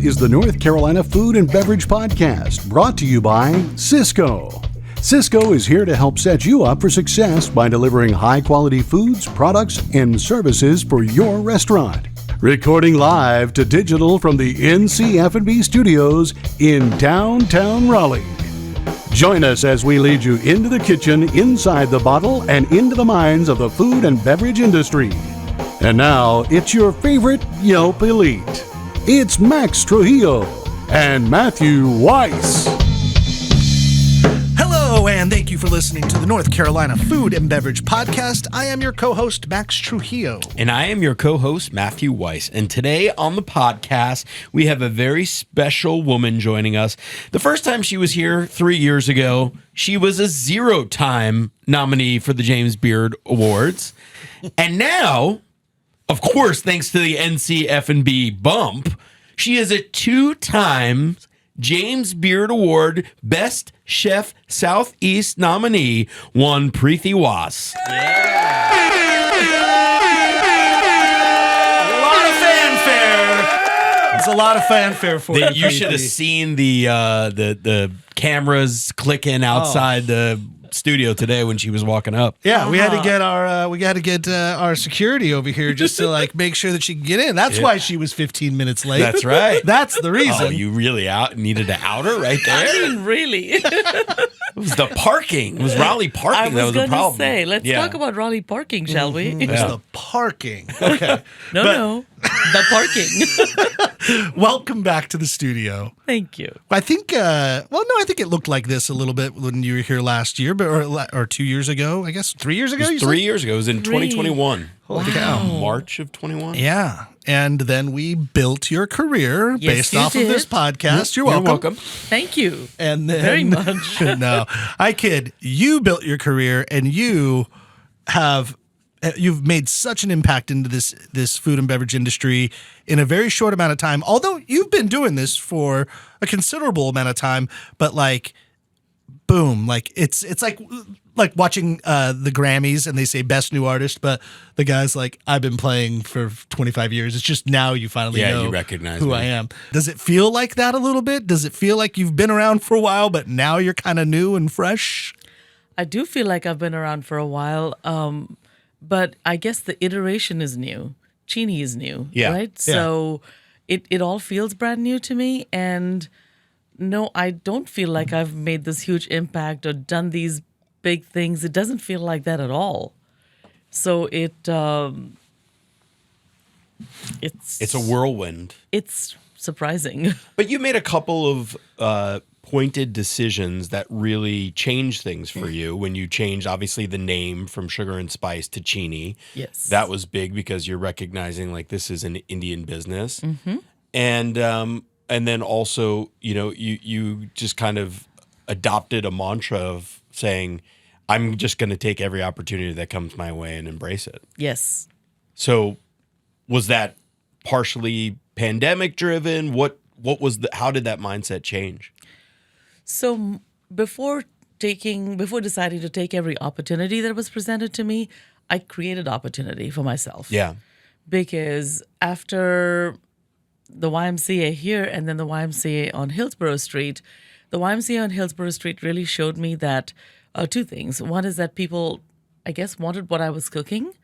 is the North Carolina Food and Beverage Podcast, brought to you by Sysco. Sysco is here to help set you up for success by delivering high-quality foods, products, and services for your restaurant. Recording live to digital from the NCF&B studios in downtown Raleigh. Join us as we lead you into the kitchen, inside the bottle, and into the minds of the food and beverage industry. And now, it's your favorite Yelp elite. It's Max Trujillo and Matthew Weiss. Hello, and thank you for listening to the North Carolina Food and Beverage Podcast. I am your co-host, Max Trujillo. And I am your co-host, Matthew Weiss. And today on the podcast, we have a very special woman joining us. The first time she was here 3 years ago, she was a 0-time nominee for the James Beard Awards. And now, of course, thanks to the NCF&B bump, she is a 2-time James Beard Award Best Chef Southeast nominee, one Preeti Waas. Yeah. A lot of fanfare. There's a lot of fanfare for you. You should have seen the cameras clicking outside the studio today when she was walking up. Yeah, we had to get our security over here just to make sure that she can get in. That's why she was 15 minutes late. That's right. That's the reason. Oh, you really needed to out her right there? I mean, really? It was the parking. It was Raleigh parking that was the problem. Say, let's talk about Raleigh parking, shall we? It was the parking. Okay. No, the parking. Welcome back to the studio. Thank you. I think, I think it looked like this a little bit when you were here last year, or 2 years ago, I guess. 3 years ago? It was 3 years ago. It was in 2021. Holy cow. March of 21. Yeah. And then we built your career based off of this podcast. You're welcome. Thank you. And then, very much. No, I kid. You built your career, and you've made such an impact into this food and beverage industry in a very short amount of time. Although you've been doing this for a considerable amount of time, but boom, it's like watching the Grammys and they say best new artist, but the guy's like, I've been playing for 25 years. It's just now you finally know you recognize who me. I am. Does it feel like that a little bit? Does it feel like you've been around for a while, but now you're kind of new and fresh? I do feel like I've been around for a while, but I guess the iteration is new. Cheeni is new, right? Yeah. So it all feels brand new to me, and no, I don't feel like I've made this huge impact or done these big things. It doesn't feel like that at all. So it's a whirlwind. It's surprising. But you made a couple of pointed decisions that really changed things for you when you changed, obviously, the name from Sugar and Spice to Cheeni. Yes. That was big because you're recognizing this is an Indian business. Mm-hmm. And then also, you just kind of adopted a mantra of saying, I'm just going to take every opportunity that comes my way and embrace it. Yes. So was that partially pandemic driven? How did that mindset change? So before deciding to take every opportunity that was presented to me, I created opportunity for myself. Yeah. Because after the YMCA here and then the YMCA on Hillsborough Street, the YMCA on Hillsborough Street really showed me that two things. One is that people, I guess, wanted what I was cooking.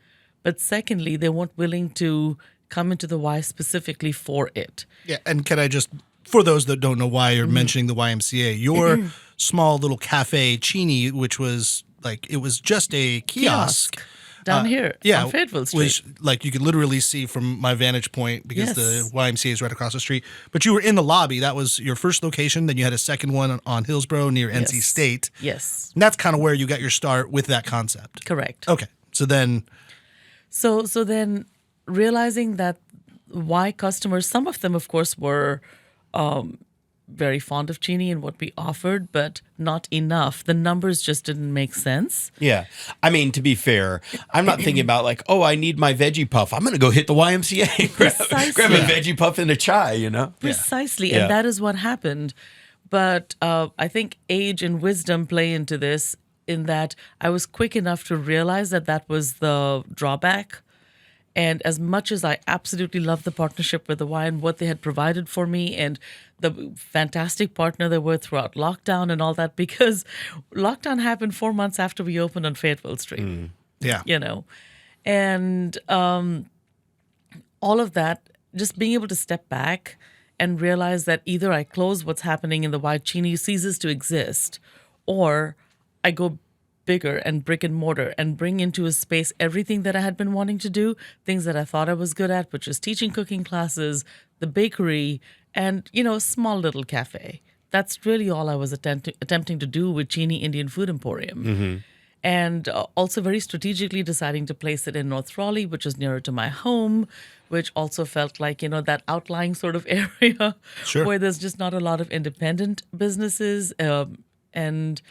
But secondly, they weren't willing to come into the Y specifically for it. Yeah, and can I just, for those that don't know why you're mentioning the YMCA, your small little cafe, Cheeni, which was it was just a kiosk. Down here on Fayetteville Street. Which, you could literally see from my vantage point because Yes. the YMCA is right across the street. But you were in the lobby. That was your first location. Then you had a second one on Hillsborough near NC State. Yes. And that's kind of where you got your start with that concept. Correct. Okay. So then... So then realizing that why customers, some of them, of course, were very fond of Cheeni and what we offered, but not enough. The numbers just didn't make sense. Yeah. I mean, to be fair, I'm not thinking about I need my veggie puff. I'm going to go hit the YMCA, grab a veggie puff and a chai, Precisely. Yeah. And that is what happened. But I think age and wisdom play into this in that I was quick enough to realize that was the drawback. And as much as I absolutely love the partnership with the wine, what they had provided for me, and the fantastic partner they were throughout lockdown and all that, because lockdown happened 4 months after we opened on Fayetteville Street, Yeah. and all of that, just being able to step back and realize that either I close what's happening in the why Cheeni ceases to exist, or I go bigger and brick and mortar and bring into a space everything that I had been wanting to do, things that I thought I was good at, which is teaching cooking classes, the bakery, and, a small little cafe. That's really all I was attempting to do with Cheeni Indian Food Emporium. And also very strategically deciding to place it in North Raleigh, which is nearer to my home, which also felt like, that outlying sort of area where there's just not a lot of independent businesses. And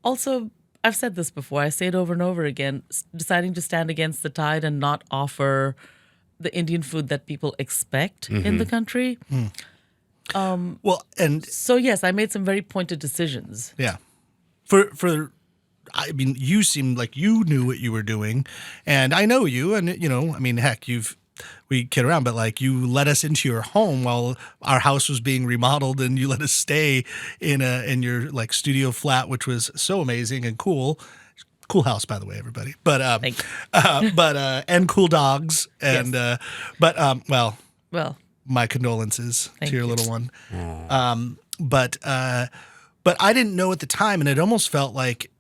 also, I've said this before, I say it over and over again, deciding to stand against the tide and not offer the Indian food that people expect in the country. Well, and So yes, I made some very pointed decisions. yeah, I mean, you seemed like you knew what you were doing, and I know you, and I mean, heck, we kid around, but like you let us into your home while our house was being remodeled, and you let us stay in your like studio flat, which was so amazing and cool. Cool house, by the way, everybody. But Thank and cool dogs, and well, my condolences Thank to your you. little one. But I didn't know at the time, and it almost felt like,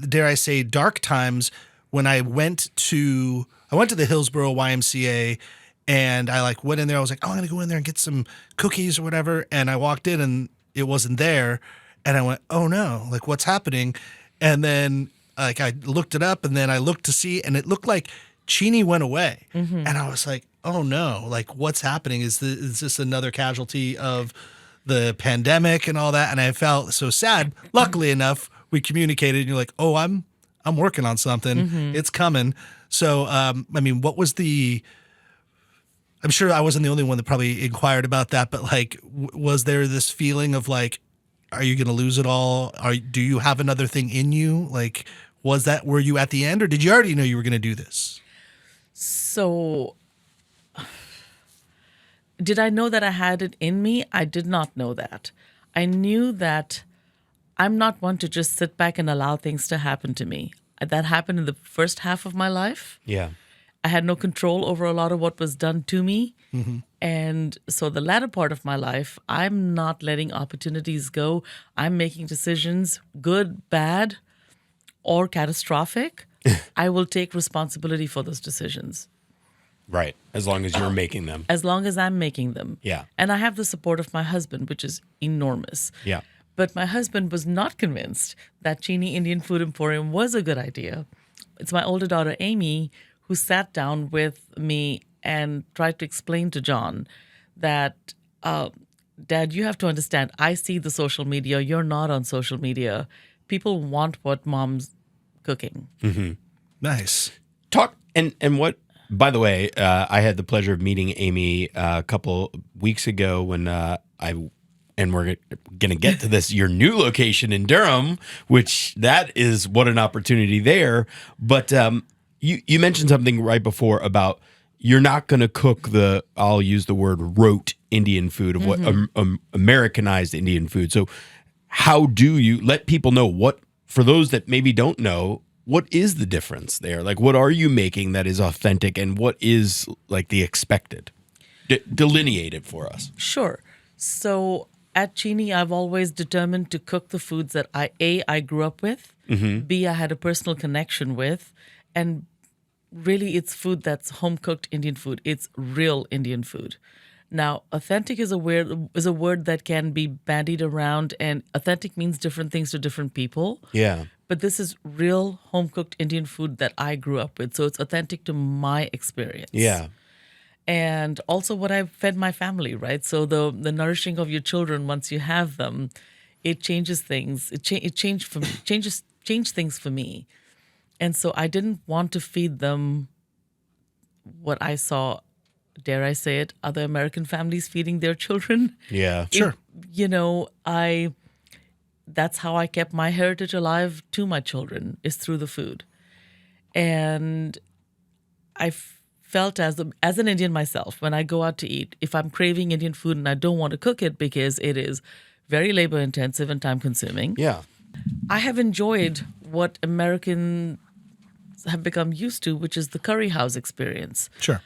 dare I say, dark times when I went to the Hillsborough YMCA, and I like went in there. I was like, oh, I'm gonna go in there and get some cookies or whatever. And I walked in and it wasn't there, and I went, oh no, like what's happening? And then like I looked it up, and then I looked to see, and it looked like Cheeni went away, and I was like, oh no, like what's happening? Is this another casualty of the pandemic and all that? And I felt so sad. Luckily enough, we communicated, and you're like, oh, I'm working on something. It's coming. So, I mean, what was I'm sure I wasn't the only one that probably inquired about that, but like, was there this feeling of like, are you going to lose it all? Do you have another thing in you? Like, were you at the end, or did you already know you were going to do this? So, did I know that I had it in me? I did not know that. I knew that I'm not one to just sit back and allow things to happen to me. That happened in the first half of my life. Yeah. I had no control over a lot of what was done to me. And so the latter part of my life, I'm not letting opportunities go. I'm making decisions, good, bad, or catastrophic. I will take responsibility for those decisions. Right. As long as you're making them. As long as I'm making them. Yeah. And I have the support of my husband, which is enormous. Yeah. But my husband was not convinced that Cheeni Indian Food Emporium was a good idea. It's my older daughter, Amy, who sat down with me and tried to explain to John that, Dad, you have to understand, I see the social media. You're not on social media. People want what mom's cooking. Nice. Talk and what, by the way, I had the pleasure of meeting Amy a couple weeks ago when and we're going to get to this, your new location in Durham, which that is what an opportunity there. But you mentioned something right before about you're not going to cook I'll use the word rote Indian food of what Americanized Indian food. So how do you let people know for those that maybe don't know, what is the difference there? Like, what are you making that is authentic, and what is like the expected? Delineate it for us. Sure. So at Cheeni, I've always determined to cook the foods that I grew up with, B, I had a personal connection with, and really it's food that's home-cooked Indian food. It's real Indian food. Now, authentic is a word that can be bandied around, and authentic means different things to different people. Yeah. But this is real home-cooked Indian food that I grew up with, so it's authentic to my experience. Yeah. And also what I've fed my family, right? So the nourishing of your children once you have them, it changes things. It changed things for me. And so I didn't want to feed them what I saw, dare I say it, other American families feeding their children. Yeah. Sure. That's how I kept my heritage alive to my children, is through the food. And I felt as an Indian myself, when I go out to eat, if I'm craving Indian food and I don't want to cook it because it is very labor intensive and time consuming, Yeah. I have enjoyed what Americans have become used to, which is the curry house experience. Sure.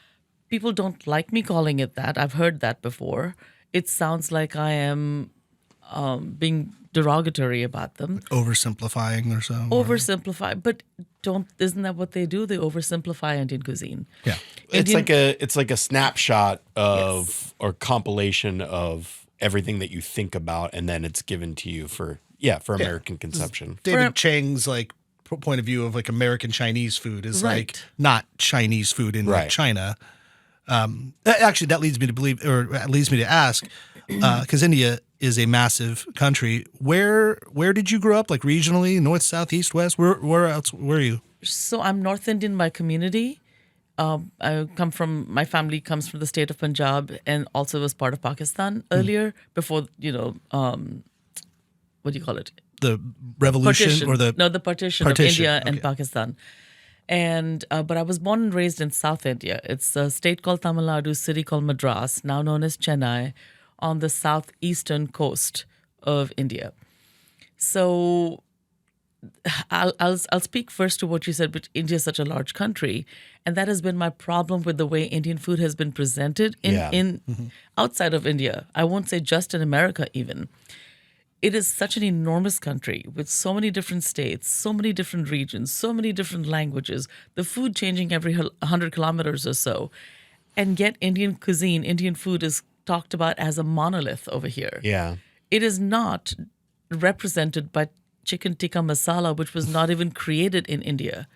People don't like me calling it that. I've heard that before. It sounds like I am being derogatory about them. Oversimplifying or so. Oversimplify, but isn't that what they do? They oversimplify Indian cuisine. Yeah. It's like a snapshot of or compilation of everything that you think about, and then it's given to you for American consumption. David Chang's like point of view of like American Chinese food is Right. like not Chinese food in like Right. China. Actually, that leads me to believe, or leads me to ask, because India is a massive country. Where did you grow up? Like regionally, north, south, east, west? Where else? Where are you? So I'm North Indian by community. My family comes from the state of Punjab and also was part of Pakistan earlier, before, what do you call it? The revolution or the partition of partition, India and okay. Pakistan. And but I was born and raised in South India. It's a state called Tamil Nadu, city called Madras, now known as Chennai, on the southeastern coast of India. So I'll speak first to what you said, but India is such a large country, and that has been my problem with the way Indian food has been presented in outside of India. I won't say just in America even. It is such an enormous country with so many different states, so many different regions, so many different languages, the food changing every 100 kilometers or so. And yet Indian cuisine, Indian food is talked about as a monolith over here. Yeah. It is not represented by chicken tikka masala, which was not even created in India.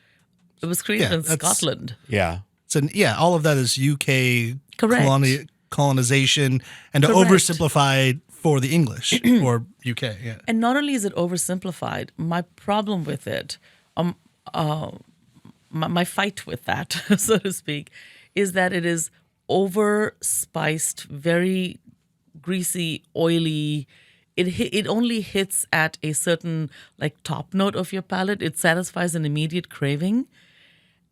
It was created in Scotland. Yeah. So all of that is UK Correct. colonization and to Correct. oversimplify for the English or UK. Yeah. And not only is it oversimplified, my problem with it, my fight with that, so to speak, is that it is over-spiced, very greasy, oily. It only hits at a certain like top note of your palate. It satisfies an immediate craving.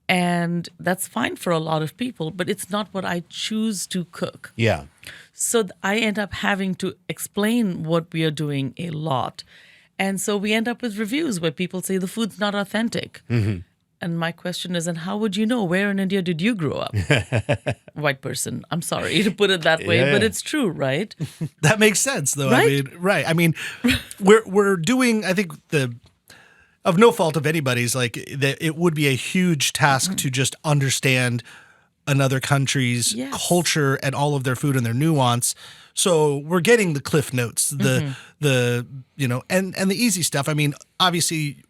And that's fine for a lot of people, but it's not what I choose to cook. Yeah. So I end up having to explain what we are doing a lot. And so we end up with reviews where people say the food's not authentic. Mm-hmm. And my question is, and how would you know? Where in India did you grow up? White person. I'm sorry to put it that way, but it's true, right? That makes sense, though. Right? I mean, we're doing. I think of no fault of anybody's. Like that, it would be a huge task to just understand another country's culture and all of their food and their nuance. So we're getting the cliff notes, the and the easy stuff. I mean, obviously,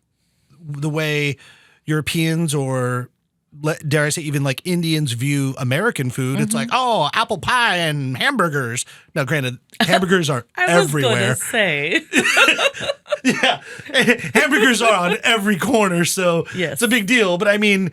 the way Europeans or dare I say even like Indians view American food, it's like, oh, apple pie and hamburgers. Now, granted, hamburgers are everywhere. I was going to say. Yeah, hamburgers are on every corner, so it's a big deal. But I mean,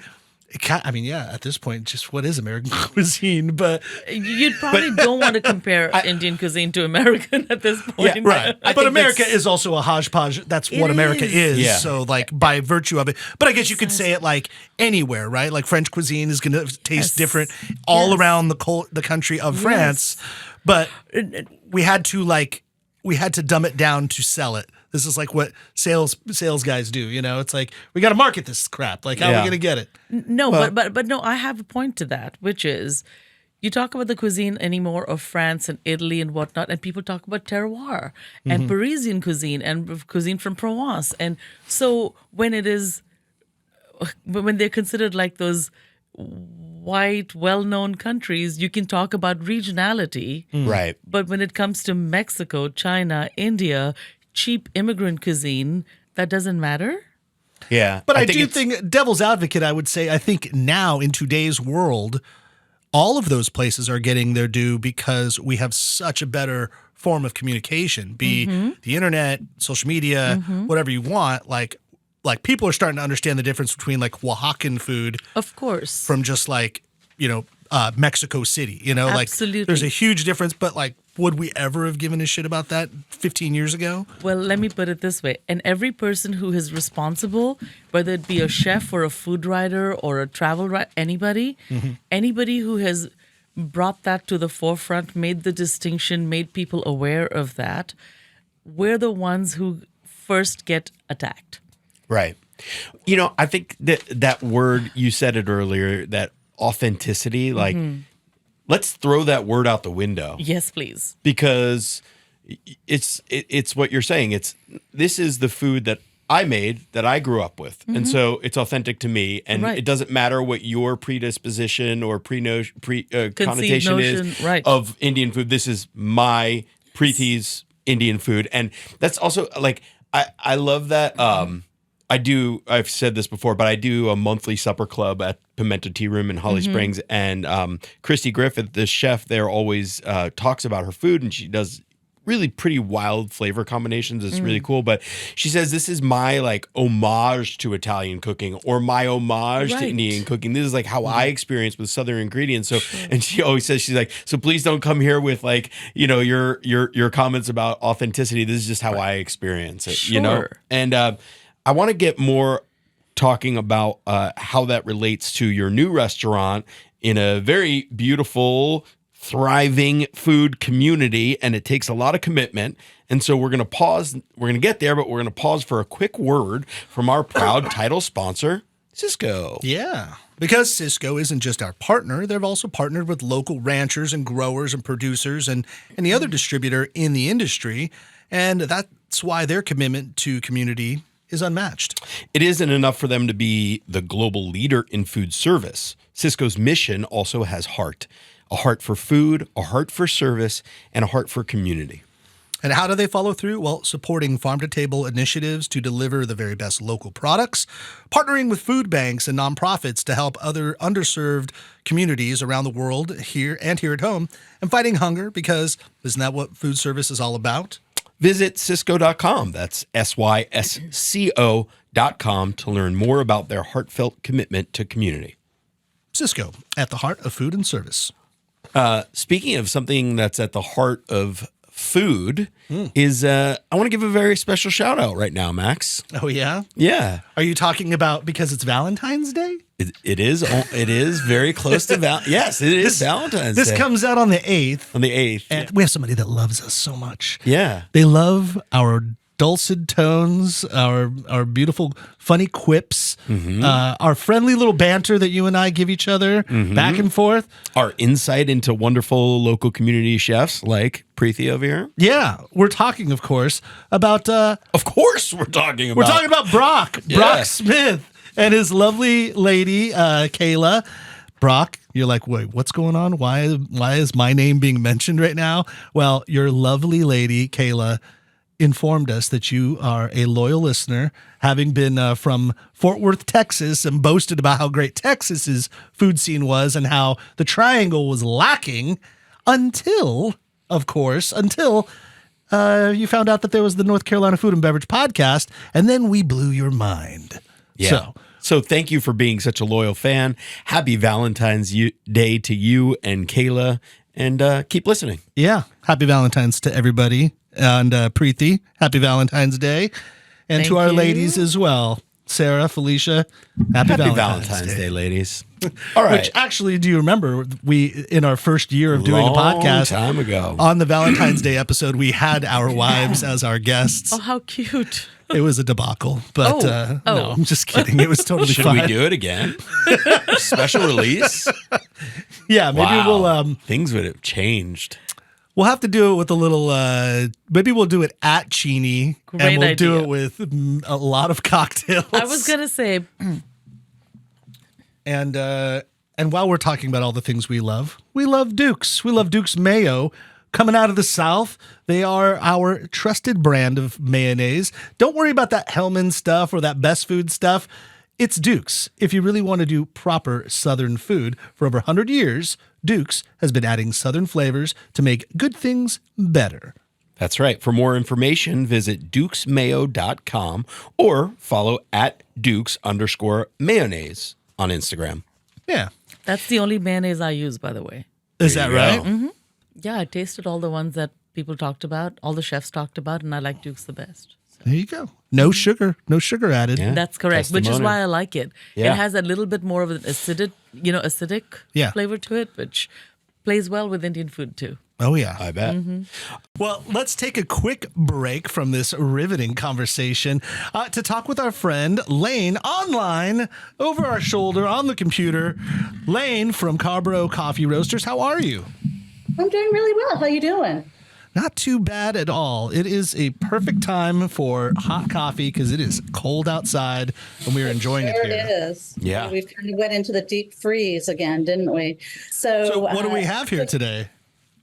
at this point, just what is American cuisine? But you probably don't want to compare Indian cuisine to American at this point. Yeah, right. But America is also a hodgepodge. That's what America is. Yeah. So, like, by virtue of it. But I guess you could say it like anywhere, right? Like French cuisine is going to taste different all around the country of France. But we had to dumb it down to sell it. This is like what sales guys do, It's like we got to market this crap. Like, how are we going to get it? No, but no, I have a point to that, which is you talk about the cuisine anymore of France and Italy and whatnot, and people talk about terroir and Parisian cuisine and cuisine from Provence, and so when they're considered like those white, well-known countries, you can talk about regionality, Right. But when it comes to Mexico, China, India, cheap immigrant cuisine, that doesn't matter. Yeah. But I do think, devil's advocate, I would say, I think now in today's world, all of those places are getting their due because we have such a better form of communication, be the internet, social media, whatever you want. Like people are starting to understand the difference between like Oaxacan food, Of course. from just like, Mexico City, like Absolutely. there's a huge difference, but like would we ever have given a shit about that 15 years ago? Well, let me put it this way. And every person who is responsible, whether it be a chef or a food writer or a travel writer, anybody who has brought that to the forefront, made the distinction, made people aware of that, we're the ones who first get attacked. Right. You know, I think that word, you said it earlier, that authenticity, like, let's throw that word out the window. Yes, please. Because it's what you're saying. This is the food that I made, that I grew up with. And so it's authentic to me. And it doesn't matter what your predisposition or connotation is of Indian food. This is my Preeti's Indian food. And that's also like, I love that. I've said this before, but I do a monthly supper club at Pimento Tea Room in Holly Springs. And Christy Griffith, the chef there, always talks about her food, and she does really pretty wild flavor combinations. It's really cool. But she says, this is my like homage to Italian cooking, or my homage to Indian cooking. This is like how I experience with Southern ingredients. So, and she always says, she's like, so please don't come here with like, you know, your comments about authenticity. This is just how I experience it, you know? And I want to get more talking about how that relates to your new restaurant in a very beautiful, thriving food community, and it takes a lot of commitment. And so we're going to pause. We're going to get there, but we're going to pause for a quick word from our proud title sponsor, Sysco. Yeah. Because Sysco isn't just our partner, they've also partnered with local ranchers and growers and producers and any other distributor in the industry. And that's why their commitment to community is unmatched. It isn't enough for them to be the global leader in food service. Sysco's mission also has heart. A heart for food, a heart for service, and a heart for community. And how do they follow through? Well, supporting farm-to-table initiatives to deliver the very best local products, partnering with food banks and nonprofits to help other underserved communities around the world here and here at home, and fighting hunger, because isn't that what food service is all about? Visit Sysco.com. That's SYSCO.com to learn more about their heartfelt commitment to community. Sysco, at the heart of food and service. Speaking of something that's at the heart of food, is I want to give a very special shout out right now, Max. Oh, yeah? Yeah. Are you talking about because it's Valentine's Day? It is very close to Yes, it is Valentine's Day. This comes out on the 8th. On the 8th. And we have somebody that loves us so much. Yeah. They love our dulcet tones, our beautiful, funny quips, our friendly little banter that you and I give each other back and forth. Our insight into wonderful local community chefs like Preeti over here. Yeah. We're talking, of course, about... Of course we're talking about... We're talking about Brock. Yeah. Brock Smith and his lovely lady, Kayla. Brock, you're like, wait, what's going on? Why is my name being mentioned right now? Well, your lovely lady, Kayla, informed us that you are a loyal listener, having been from Fort Worth, Texas, and boasted about how great Texas's food scene was and how the Triangle was lacking until you found out that there was the North Carolina Food and Beverage Podcast, and then we blew your mind. Yeah. So thank you for being such a loyal fan. Happy Valentine's Day to you and Kayla, and keep listening. Yeah. Happy Valentine's to everybody. And Preeti, happy Valentine's Day. And to our ladies as well. Sarah, Felicia, happy Valentine's Day, ladies. All right. Which actually, do you remember, we, in our first year of doing a podcast, time ago, on the Valentine's Day episode, we had our wives as our guests. Oh, how cute. It was a debacle, but no, I'm just kidding. It was totally Should fine. we do it again? Special release? Yeah, maybe we'll... Things would have changed. We'll have to do it with a little, maybe we'll do it at Cheeni. Great and we'll idea. do it with a lot of cocktails. I was going to say... And while we're talking about all the things we love Duke's. We love Duke's Mayo. Coming out of the South, they are our trusted brand of mayonnaise. Don't worry about that Hellman stuff or that Best Food stuff. It's Duke's. If you really want to do proper Southern food, for over 100 years, Duke's has been adding Southern flavors to make good things better. That's right. For more information, visit dukesmayo.com or follow at Dukes_mayonnaise on Instagram. Yeah. That's the only mayonnaise I use, by the way. Is that right? Mm-hmm. Yeah, I tasted all the ones that people talked about, all the chefs talked about, and I like Duke's the best. There you go. No sugar added. Yeah. That's correct, which is Testimonial. why I like it. Yeah. It has a little bit more of an acidic Yeah. flavor to it, which plays well with Indian food too. Oh yeah. I bet. Well, let's take a quick break from this riveting conversation to talk with our friend Lane online over our shoulder on the computer. Lane from Carrboro Coffee Roasters. How are you? I'm doing really well. How you doing? Not too bad at all. It is a perfect time for hot coffee because it is cold outside and we are enjoying it There here. it is. Yeah. We've kind of went into the deep freeze again, didn't we? So what do we have here today?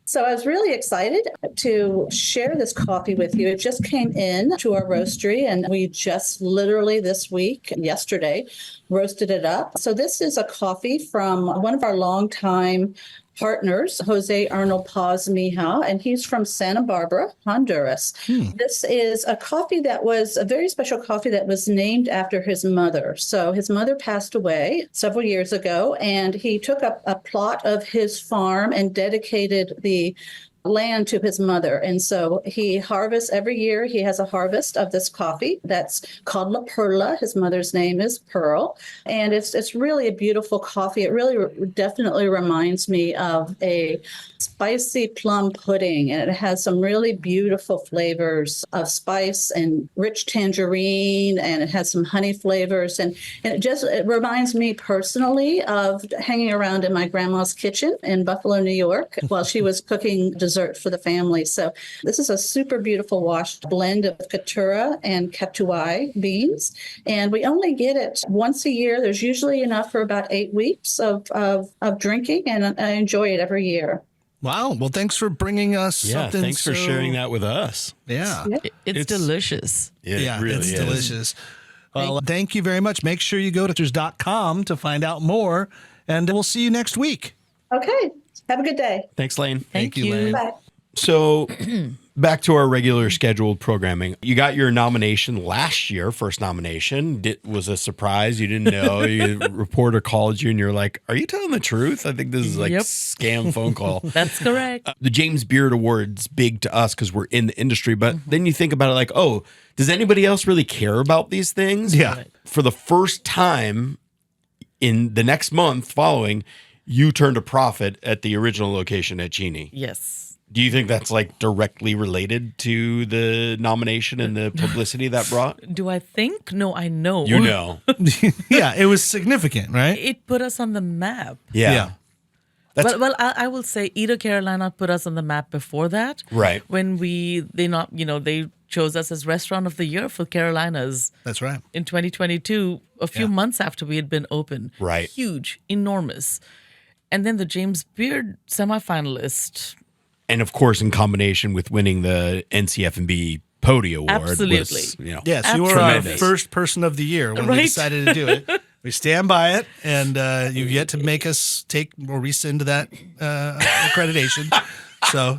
So I was really excited to share this coffee with you. It just came in to our roastery and we just literally this week, yesterday, roasted it up. So this is a coffee from one of our longtime partners, Jose Arnold Paz Mija, and he's from Santa Barbara, Honduras. This is a coffee that was a very special coffee that was named after his mother. So his mother passed away several years ago, and he took up a plot of his farm and dedicated the land to his mother. And so he harvests every year. He has a harvest of this coffee that's called La Perla. His mother's name is Pearl. And it's really a beautiful coffee. It really definitely reminds me of a spicy plum pudding. And it has some really beautiful flavors of spice and rich tangerine. And it has some honey flavors. And it reminds me personally of hanging around in my grandma's kitchen in Buffalo, New York, while she was cooking dessert for the family. So this is a super beautiful washed blend of Katura and Katuai beans. And we only get it once a year. There's usually enough for about 8 weeks of drinking, and I enjoy it every year. Wow. Well, thanks for bringing us Yeah, something. thanks for sharing that with us. Yeah. It's delicious. It really it's is. delicious. Well, thank you very much. Make sure you go to roasters.com to find out more, and we'll see you next week. Okay. Have a good day. Thanks, Lane. Thank you, Lane. Bye. So back to our regular scheduled programming. You got your nomination last year, first nomination. It was a surprise. You didn't know. Your reporter called you and you're like, are you telling the truth? I think this is like Yep. scam phone call. That's correct. The James Beard Award's big to us because we're in the industry. But then you think about it like, oh, does anybody else really care about these things? Yeah. Right. For the first time in the next month following, you turned a profit at the original location at Cheeni. Yes. Do you think that's like directly related to the nomination and the publicity that brought? Do I think? No, I know. You know. Yeah, it was significant, right? It put us on the map. Yeah. That's Well, I will say Edo Carolina put us on the map before that. Right. When they chose us as Restaurant of the Year for Carolinas That's right. in 2022, a few months after we had been open. Right. Huge, enormous. And then the James Beard semifinalist. and of course in combination with winning the NCF&B Pody Award. Absolutely. Was, Yes, you were our Tremendous. first person of the year when we Right? decided to do it. We stand by it, and you've yet to make us take or rescind that accreditation. So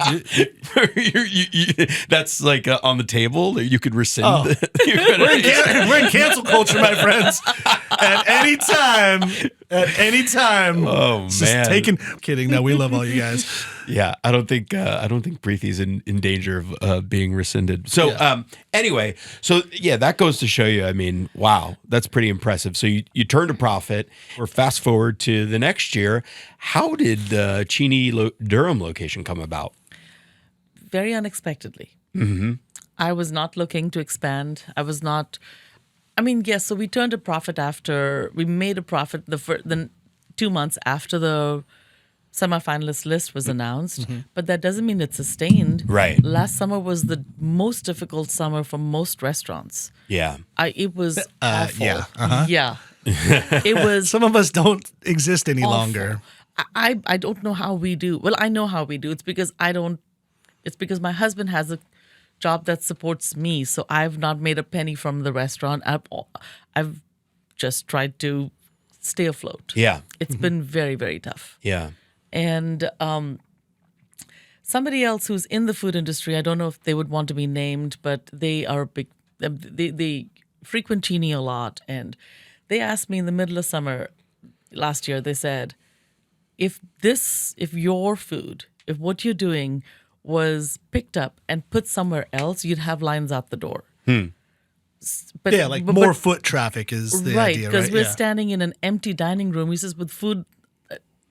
that's like on the table. You could rescind. Oh. the- we're in cancel culture, my friends. At any time. Oh, It's man. just kidding. No, we love all you guys. Yeah, I don't think Preeti's in danger of being rescinded. So anyway, that goes to show you. I mean, wow, that's pretty impressive. So you turned a profit. Or fast forward to the next year. How did the Cheeni Durham location come about? Very unexpectedly. Mm-hmm. I was not looking to expand. I was not. I mean, yes. So we turned a profit after we made a profit the 2 months after the semifinalist list was announced, but that doesn't mean it's sustained. Right. Last summer was the most difficult summer for most restaurants. Yeah. It was awful. yeah, uh-huh. Yeah. It was Some of us don't exist any awful. longer. I don't know how we do. Well, I know how we do. It's because I don't. It's because my husband has a job that supports me, so I've not made a penny from the restaurant. I've just tried to stay afloat. Yeah. It's been very, very tough. Yeah. And somebody else who's in the food industry, I don't know if they would want to be named, but they are big. They frequent Cheeni a lot, and they asked me in the middle of summer last year. They said, if your food, if what you're doing was picked up and put somewhere else, you'd have lines out the door. But, Yeah, like more foot traffic is the right, idea, right? because we're Yeah. standing in an empty dining room. He says, with food,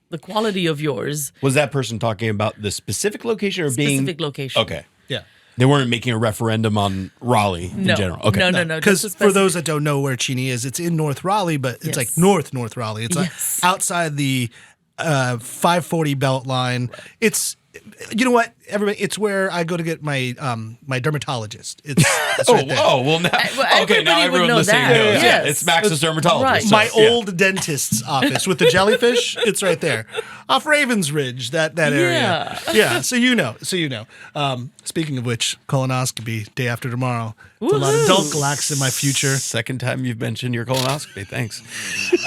the quality of yours, Was that person talking about the specific location or being specific location. Okay. Yeah. They weren't making a referendum on Raleigh No, in general. Okay. no. Because just a for those that don't know where Cheeni is, it's in North Raleigh, but it's Yes. like North Raleigh. It's Yes. outside the 540 belt line. It's, you know what, everybody, it's where I go to get my my dermatologist. It's right there. Well, now, well, okay, now everybody would everyone know listening that. knows. Yes. Yeah, it's Max's dermatologist. Right. so, My yeah. old dentist's office with the jellyfish. It's right there, off Ravens Ridge, that area. Yeah. So you know. Speaking of which, colonoscopy day after tomorrow. It's a lot of adult glax in my future. Second time you've mentioned your colonoscopy. Thanks. Is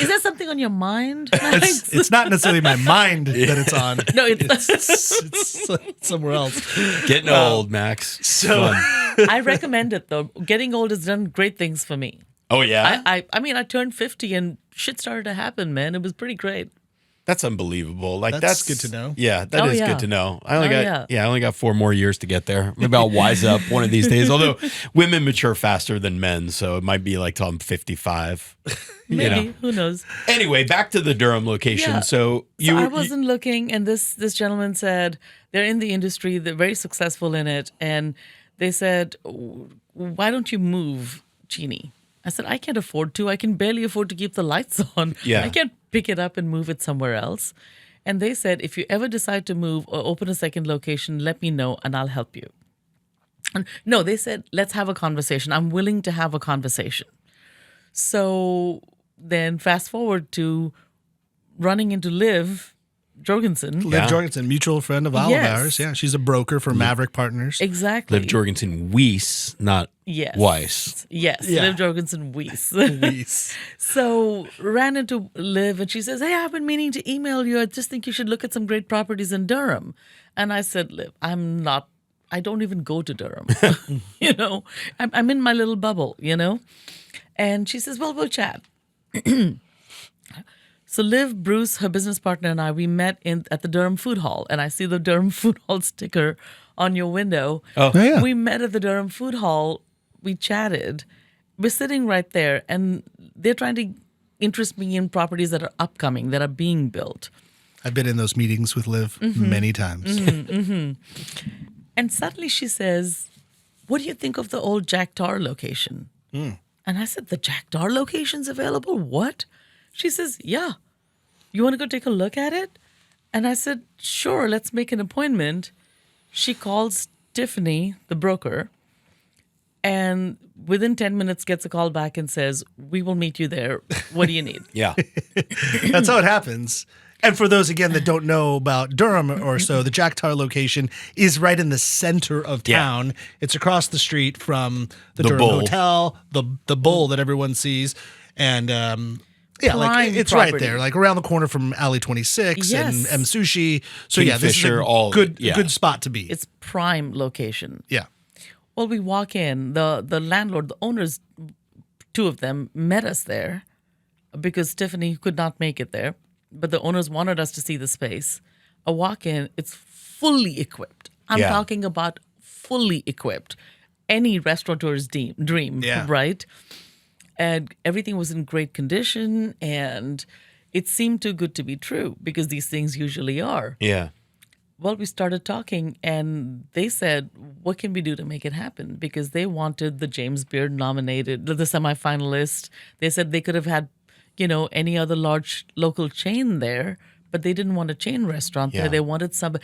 that something on your mind? Max? It's not necessarily my mind that it's on. No, it's It's somewhere else. Getting old, Max. So I recommend it though. Getting old has done great things for me. Oh, yeah? I mean, I turned 50 and shit started to happen, man. It was pretty great. That's unbelievable. Like That's good to know. Yeah, that Oh, is yeah. good to know. I only Oh, got yeah. I only got 4 more years to get there. Maybe I'll wise up one of these days. Although women mature faster than men, so it might be like till I'm 55. Maybe. You know. Who knows? Anyway, back to the Durham location. Yeah. So you I wasn't looking, and this gentleman said they're in the industry, they're very successful in it, and they said, "Why don't you move, Cheeni?" I said, "I can't afford to. I can barely afford to keep the lights on. Yeah. I can't pick it up and move it somewhere else." And they said, "If you ever decide to move or open a second location, let me know, and I'll help you." And no, they said, "Let's have a conversation. I'm willing to have a conversation." So then fast forward to running into Liv Jorgensen. Liv Yeah. Jorgensen, mutual friend of all Yes. of ours. Yeah, she's a broker for Maverick Partners. Exactly. Liv Jorgensen Weiss, not Yes. Weiss. Yes. Yeah. Liv Jorgensen Weiss. Weiss. So ran into Liv and she says, "Hey, I've been meaning to email you. I just think you should look at some great properties in Durham." And I said, "Liv, I don't even go to Durham. I'm in my little bubble, And she says, "Well, we'll chat." So Liv, Bruce, her business partner, and I, we met at the Durham Food Hall. And I see the Durham Food Hall sticker on your window. Oh. Yeah. We met at the Durham Food Hall. We chatted. We're sitting right there, and they're trying to interest me in properties that are upcoming, that are being built. I've been in those meetings with Liv many times. And suddenly she says, "What do you think of the old Jack Tar location?" And I said, "The Jack Tar location's available? What?" She says, "Yeah. You want to go take a look at it?" And I said, "Sure, let's make an appointment." She calls Tiffany, the broker, and within 10 minutes gets a call back and says, "We will meet you there. What do you need?" Yeah. That's how it happens. And for those, again, that don't know about Durham or so, the Jack Tar location is right in the center of Yeah. town. It's across the street from the The Durham Bull. Hotel, the Bull that everyone sees. And like Prime it's right property. there, like around the corner from Alley 26 and Yes. M Sushi. So yeah, this is Kingfisher, a all- good yeah. good spot to be. It's prime location. Yeah. Well, we walk in. The landlord, the owners, 2 of them met us there because Tiffany could not make it there. But the owners wanted us to see the space. I walk in, it's fully equipped. I'm Yeah. talking about fully equipped. Any restaurateur's dream, Yeah. right? And everything was in great condition, and it seemed too good to be true because these things usually are. Yeah. Well, we started talking, and they said, "What can we do to make it happen?" Because they wanted the James Beard nominated, the semifinalist. They said they could have had, any other large local chain there, but they didn't want a chain restaurant Yeah. there. They wanted somebody.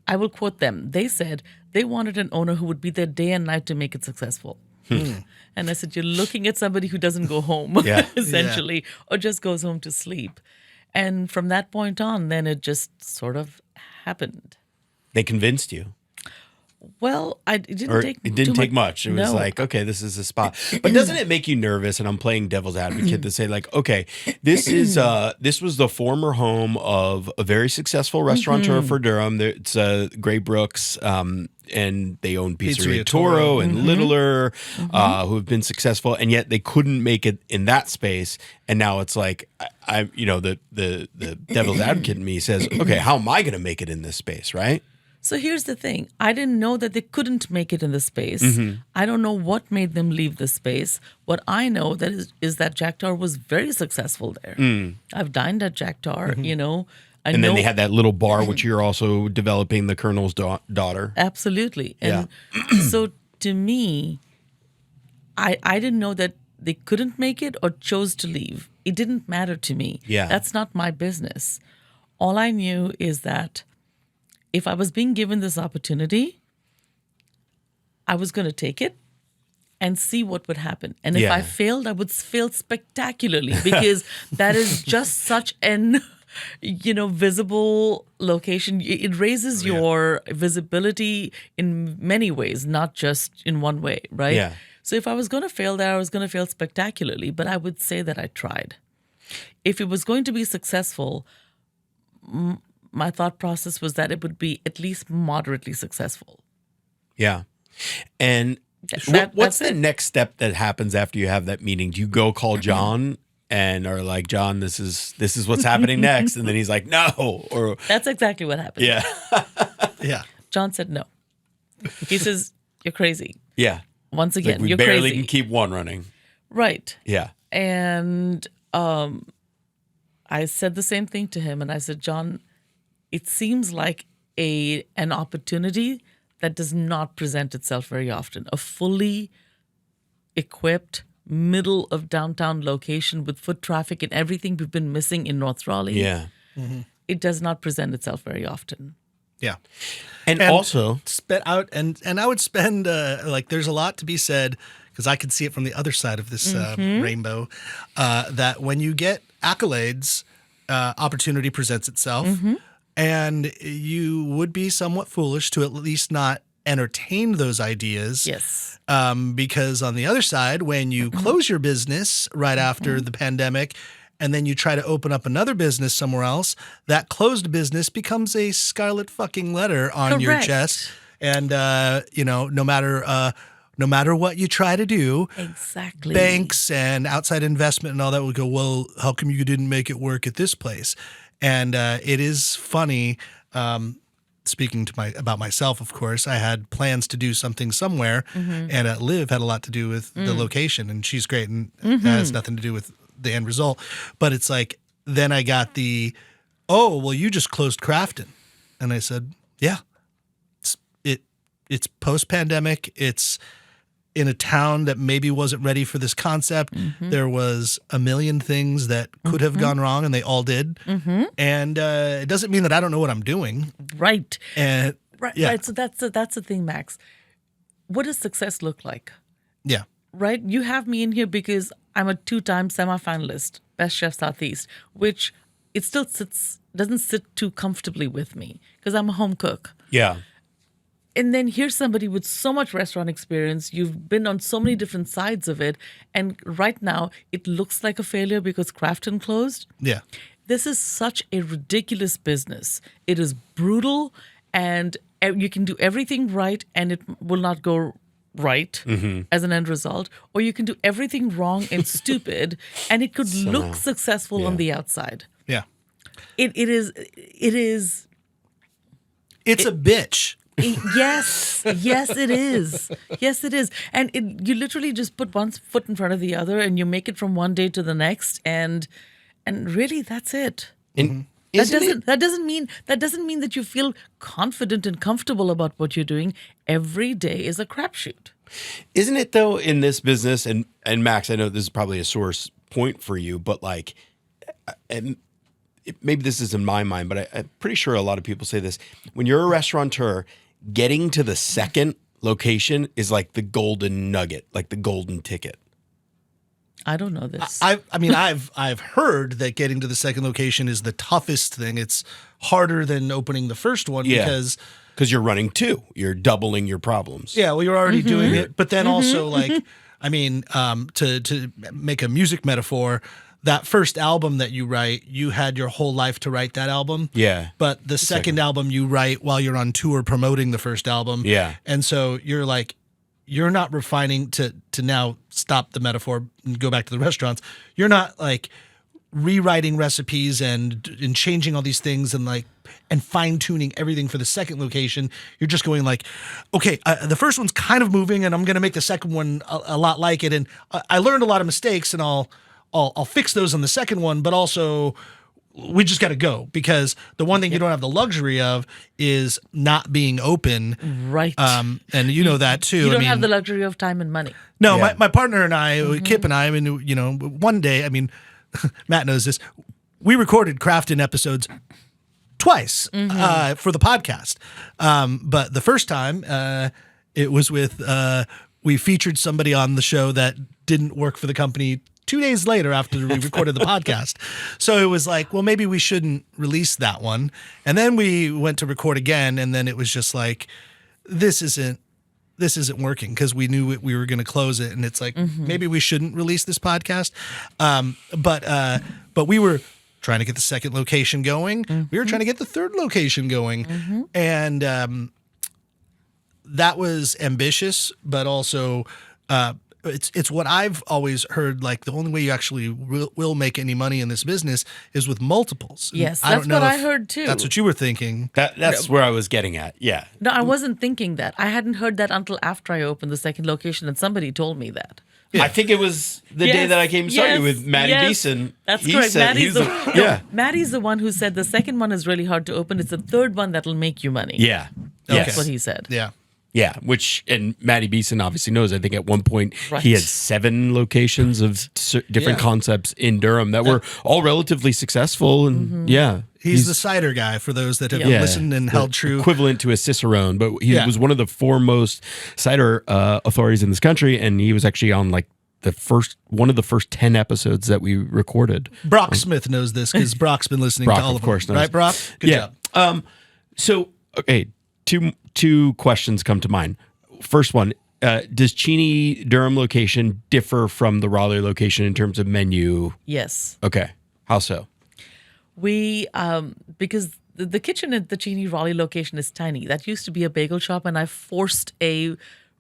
I will quote them. They said they wanted an owner who would be there day and night to make it successful. And I said, "You're looking at somebody who doesn't go home, Yeah. essentially, or just goes home to sleep." And from that point on, then it just sort of happened. They convinced you. Well, it didn't Or take it didn't too take much. It was No. like, okay, this is a spot. But doesn't it make you nervous? And I'm playing devil's advocate to say, like, okay, this was the former home of a very successful restaurateur for Durham. It's Gray Brooks, and they own Pizzeria Toro and Littler, who have been successful, and yet they couldn't make it in that space. And now it's like, the devil's advocate in me says, okay, how am I going to make it in this space, right? So here's the thing. I didn't know that they couldn't make it in the space. I don't know what made them leave the space. What I know is that Jack Tar was very successful there. I've dined at Jack Tar, you know. And then they had that little bar, which you're also developing, the Colonel's daughter. Absolutely. And so to me, I didn't know that they couldn't make it or chose to leave. It didn't matter to me. Yeah. That's not my business. All I knew is that if I was being given this opportunity, I was going to take it and see what would happen. And if I failed, I would fail spectacularly because that is just such an, visible location. It raises your visibility in many ways, not just in one way, right? Yeah. So if I was going to fail there, I was going to fail spectacularly, but I would say that I tried. If it was going to be successful, my thought process was that it would be at least moderately successful. Yeah. And what's the next step that happens after you have that meeting? Do you go call John and are like, John, this is what's happening next? And then he's like, no. Or that's exactly what happened. yeah. Yeah. John said no. He says, you're crazy. Yeah. Once again, Like we you're barely crazy. can keep one running. Right. Yeah. And I said the same thing to him. And I said, John, it seems like an opportunity that does not present itself very often. A fully equipped, middle of downtown location with foot traffic and everything we've been missing in North Raleigh. Yeah. It does not present itself very often. Yeah. And also spit out and I would spend there's a lot to be said because I can see it from the other side of this rainbow that when you get accolades, opportunity presents itself. And you would be somewhat foolish to at least not entertain those ideas. Yes. Because on the other side, when you close your business right after the pandemic and then you try to open up another business somewhere else, that closed business becomes a scarlet fucking letter on your chest. And, no matter what you try to do, exactly, banks and outside investment and all that would go, well, how come you didn't make it work at this place? And it is funny, speaking about myself, of course, I had plans to do something somewhere, and Liv had a lot to do with the location, and she's great, and that has nothing to do with the end result. But it's like, then I got you just closed Crafton. And I said, yeah, it's post-pandemic, it's in a town that maybe wasn't ready for this concept. There was a million things that could have gone wrong, and they all did. And it doesn't mean that I don't know what I'm doing. Right. And right. So that's the thing, Max. What does success look like? Yeah. Right. You have me in here because I'm a 2-time semifinalist, Best Chef Southeast, which it still doesn't sit too comfortably with me because I'm a home cook. Yeah. And then here's somebody with so much restaurant experience. You've been on so many different sides of it. And right now, it looks like a failure because Crafton closed. Yeah. This is such a ridiculous business. It is brutal, and you can do everything right, and it will not go right as an end result. Or you can do everything wrong and stupid, and it could look successful on the outside. Yeah. It is. It's a bitch. Yes, it is. Yes, it is. And you literally just put one foot in front of the other, and you make it from one day to the next, and really, that's it. And that doesn't mean that you feel confident and comfortable about what you're doing. Every day is a crapshoot. Isn't it though in this business? And Max, I know this is probably a sore point for you, but like, and maybe this is in my mind, but I'm pretty sure a lot of people say this: when you're a restaurateur, getting to the second location is like the golden nugget, like the golden ticket. I don't know this. I've heard that getting to the second location is the toughest thing. It's harder than opening the first one because because you're running two. You're doubling your problems. Yeah, well, you're already doing it, but then also like, I mean, to make a music metaphor, that first album that you write, you had your whole life to write that album. Yeah. But the second album you write while you're on tour promoting the first album. Yeah. And so you're like, you're not refining to now stop the metaphor and go back to the restaurants. You're not like rewriting recipes and changing all these things and fine tuning everything for the second location. You're just going like, okay, the first one's kind of moving, and I'm going to make the second one a lot like it. And I learned a lot of mistakes, and I'll fix those on the second one. But also, we just got to go, because the one thing you don't have the luxury of is not being open. Right. And you know that too. You don't have the luxury of time and money. No, my partner and I, Kip and I mean, you know, one day, I mean, Matt knows this, we recorded Craftin' episodes twice for the podcast. But the first time, it was with, we featured somebody on the show that didn't work for the company 2 days later after we recorded the podcast. So it was like, well, maybe we shouldn't release that one. And then we went to record again, and then it was just like, this isn't working, because we knew we were going to close it, and it's like, maybe we shouldn't release this podcast. But we were trying to get the second location going. We were trying to get the third location going. And that was ambitious, but also it's what I've always heard, like the only way you actually will make any money in this business is with multiples. Yes, I don't that's know what I if heard too. That's what you were thinking. That's where I was getting at. Yeah. No, I wasn't thinking that. I hadn't heard that until after I opened the second location, and somebody told me that. I think it was the day that I came started with Matty Beeson. That's He correct. said Matty's the one who said the second one is really hard to open. It's the third one that'll make you money. Yeah. That's Yes. what he said. Yeah. Yeah, and Matty Beeson obviously knows. I think at one point Right. he had 7 locations of different concepts in Durham that were all relatively successful. And He's the cider guy, for those that have Yeah. listened and held true. equivalent to a Cicerone, but he was one of the foremost cider authorities in this country, and he was actually on like one of the first 10 episodes that we recorded. Brock Smith knows this, because Brock's been listening Brock, to all of course, them. knows. Right, Brock? Good job. So, okay, two questions come to mind. First one, does Cheeni Durham location differ from the Raleigh location in terms of menu? Yes. Okay. How so? We, because the kitchen at the Cheeni Raleigh location is tiny. That used to be a bagel shop, and I forced a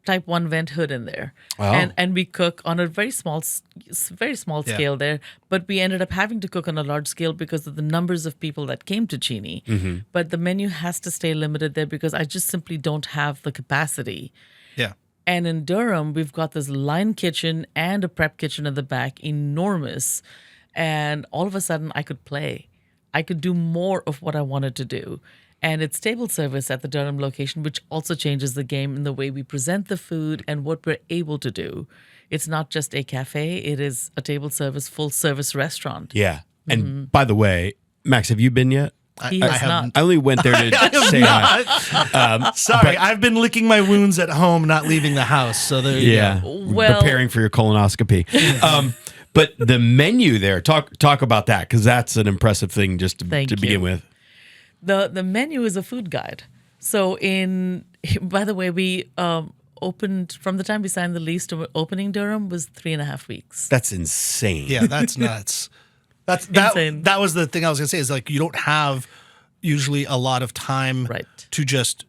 Type 1 vent hood in there. Wow. And we cook on a very small scale there, but we ended up having to cook on a large scale because of the numbers of people that came to Cheeni. But the menu has to stay limited there because I just simply don't have the capacity. Yeah. And in Durham, we've got this line kitchen and a prep kitchen at the back, enormous. And all of a sudden, I could play. I could do more of what I wanted to do. And it's table service at the Durham location, which also changes the game in the way we present the food and what we're able to do. It's not just a cafe, it is a table service, full service restaurant. Yeah. And by the way, Max, have you been yet? He has not. I only went there to say hi. Sorry, I've been licking my wounds at home, not leaving the house. So there you go. Well- preparing for your colonoscopy. But the menu there, talk about that, because that's an impressive thing just to begin you. with. The menu is a food guide. So by the way, we opened, from the time we signed the lease to opening Durham was 3.5 weeks. That's insane. Yeah, that's nuts. Insane. That was the thing I was gonna say, is like, you don't have usually a lot of time to just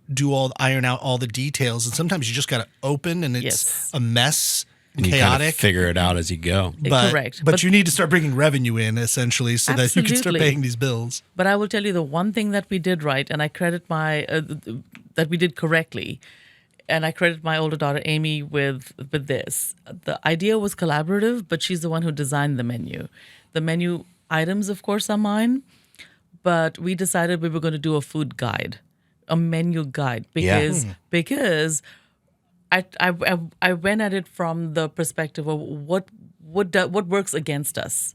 iron out all the details, and sometimes you just gotta open, and it's a mess, And you kind of chaotic. figure it out as you go. Correct. But you need to start bringing revenue in, essentially, so that you can start Absolutely. paying these bills. But I will tell you the one thing that we did right, and I credit that we did correctly, and I credit my older daughter Amy with this. The idea was collaborative, but she's the one who designed the menu. The menu items, of course, are mine, but we decided we were going to do a food guide, a menu guide, because I went at it from the perspective of what works against us.